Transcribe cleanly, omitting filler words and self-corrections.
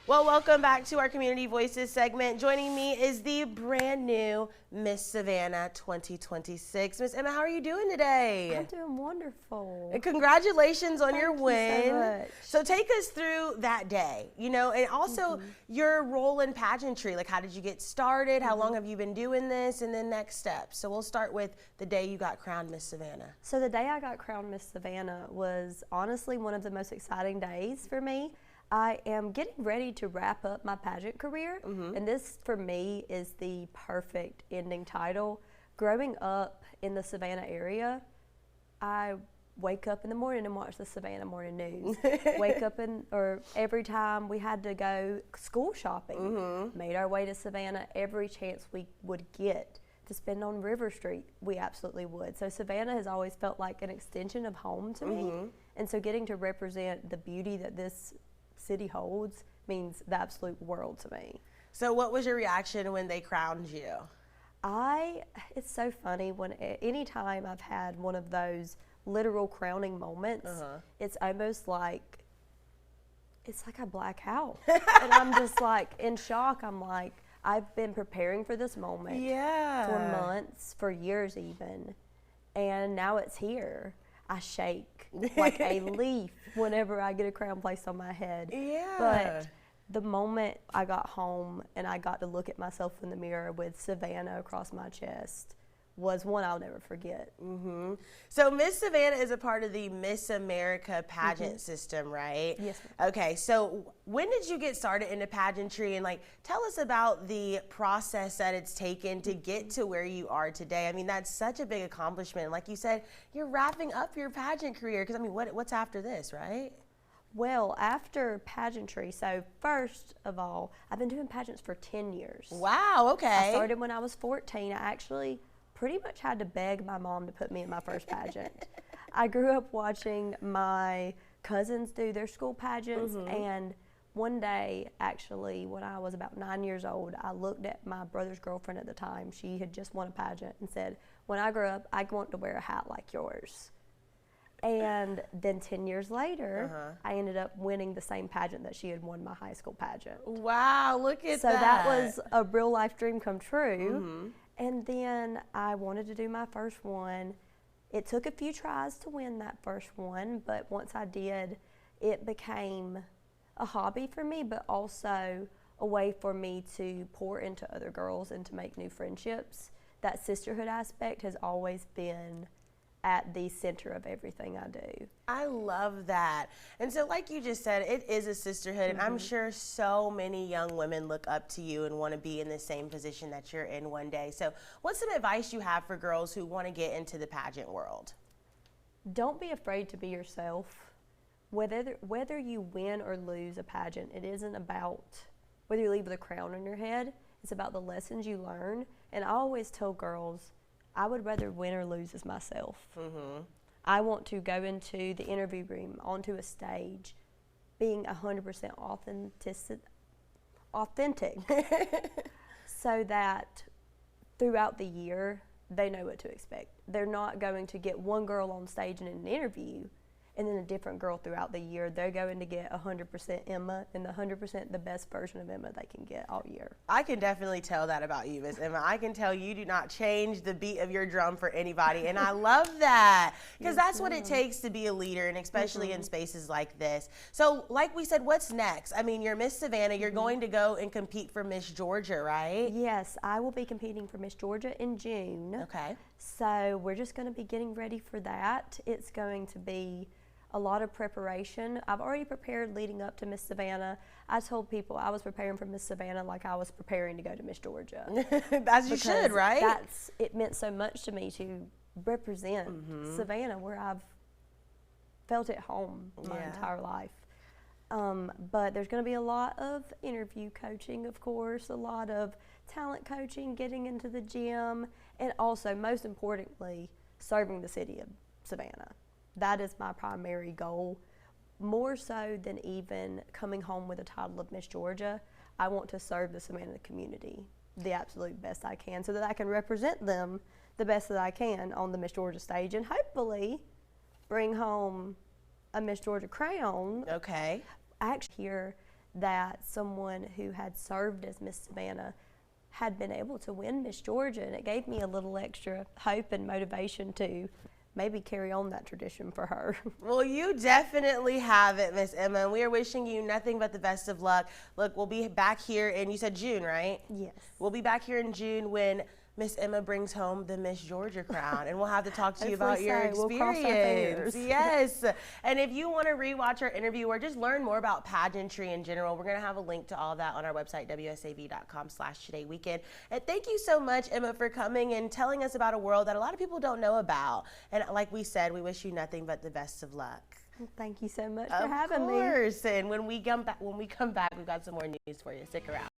Well, welcome back to our Community Voices segment. Joining me is the brand new Miss Savannah 2026. Miss Emma, how are you doing today? I'm doing wonderful. And congratulations on your Thank you win. so much. So take us through that day, and also your role in pageantry. Like, how did you get started? How long have you been doing this? And then next steps. So we'll start with the day you got crowned Miss Savannah. So the day I got crowned Miss Savannah was honestly one of the most exciting days for me. I am getting ready to wrap up my pageant career, and this for me is the perfect ending title. Growing up in the Savannah area, I wake up in the morning and watch the Savannah Morning News. Every time we had to go school shopping, made our way to Savannah every chance we would get to spend on River Street, we absolutely would. So Savannah has always felt like an extension of home to me, and so getting to represent the beauty that this city holds means the absolute world to me. So what was your reaction when they crowned you? It's so funny when anytime I've had one of those literal crowning moments, it's almost like, it's like I black out. And I'm just like in shock. I'm like, I've been preparing for this moment for months, for years even, and now it's here. I shake like a leaf whenever I get a crown placed on my head. But the moment I got home and I got to look at myself in the mirror with Savannah across my chest was one I'll never forget. So Miss Savannah is a part of the Miss America pageant system, right? Yes, ma'am. Okay, so when did you get started into pageantry, and tell us about the process that it's taken to get to where you are today. I mean, that's such a big accomplishment. Like you said, you're wrapping up your pageant career, because I mean, what's after this, right? Well, after pageantry, so first of all, I've been doing pageants for 10 years. Wow, okay. I started when I was 14. I actually pretty much had to beg my mom to put me in my first pageant. I grew up watching my cousins do their school pageants, and one day, actually, when I was about 9 years old, I looked at my brother's girlfriend at the time. She had just won a pageant and said, when I grow up, I want to wear a hat like yours. And then 10 years later, I ended up winning the same pageant that she had won my high school pageant. Wow, look at that. So that was a real life dream come true. And then I wanted to do my first one. It took a few tries to win that first one, but once I did, it became a hobby for me, but also a way for me to pour into other girls and to make new friendships. That sisterhood aspect has always been at the center of everything I do. I love that. And so like you just said, it is a sisterhood, and I'm sure so many young women look up to you and want to be in the same position that you're in one day. So what's some advice you have for girls who want to get into the pageant world? Don't be afraid to be yourself. Whether you win or lose a pageant, it isn't about whether you leave with a crown on your head. It's about the lessons you learn. And I always tell girls, I would rather win or lose as myself. I want to go into the interview room, onto a stage, being 100% authentic, so that throughout the year, they know what to expect. They're not going to get one girl on stage in an interview and then a different girl throughout the year. They're going to get 100% Emma, and 100% the best version of Emma they can get all year. I can definitely tell that about you, Miss Emma. I can tell you do not change the beat of your drum for anybody, and I love that, because that's what it takes to be a leader, and especially in spaces like this. So like we said, what's next? I mean, you're Miss Savannah. You're going to go and compete for Miss Georgia, right? Yes, I will be competing for Miss Georgia in June. Okay. So we're just going to be getting ready for that. It's going to be a lot of preparation. I've already prepared leading up to Miss Savannah. I told people I was preparing for Miss Savannah like I was preparing to go to Miss Georgia. As you should, right? It meant so much to me to represent Savannah, where I've felt at home my entire life. But there's going to be a lot of interview coaching, of course, a lot of talent coaching, getting into the gym, and also, most importantly, serving the city of Savannah. That is my primary goal. More so than even coming home with the title of Miss Georgia, I want to serve the Savannah community the absolute best I can, so that I can represent them the best that I can on the Miss Georgia stage, and hopefully bring home a Miss Georgia crown. Okay. I actually hear that someone who had served as Miss Savannah had been able to win Miss Georgia, and it gave me a little extra hope and motivation to maybe carry on that tradition for her. Well, you definitely have it, Miss Emma, and we are wishing you nothing but the best of luck. Look, we'll be back here in, you said June, right? Yes. We'll be back here in June when Miss Emma brings home the Miss Georgia crown, and we'll have to talk to you about your experience. We'll cross our fingers. Yes. And if you want to rewatch our interview or just learn more about pageantry in general, we're going to have a link to all that on our website, wsav.com/todayweekend. And thank you so much, Emma, for coming and telling us about a world that a lot of people don't know about. And like we said, we wish you nothing but the best of luck. Thank you so much for having me. Of course. And when we come back, we've got some more news for you. Stick around.